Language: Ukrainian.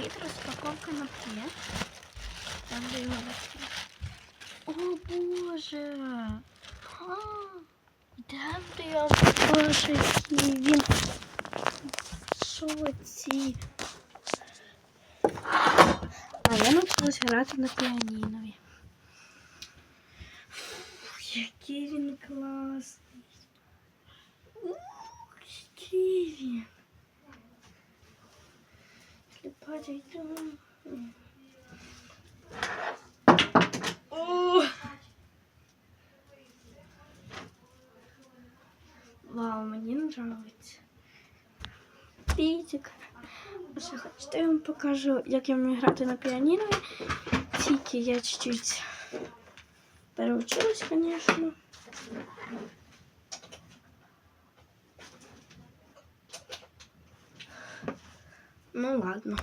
Привіт, розпаковка на привіт. Там де його відкрити. О Боже! Де я Боже, який він в шоці. А я навчилась грати на піанінові. Який він класний. Який він. Вау, мені подобається. Пітик. Ось хочете, я вам покажу, як я вмію грати на піаніно. Тільки я чуть-чуть переучилась, звісно. Ну ладно.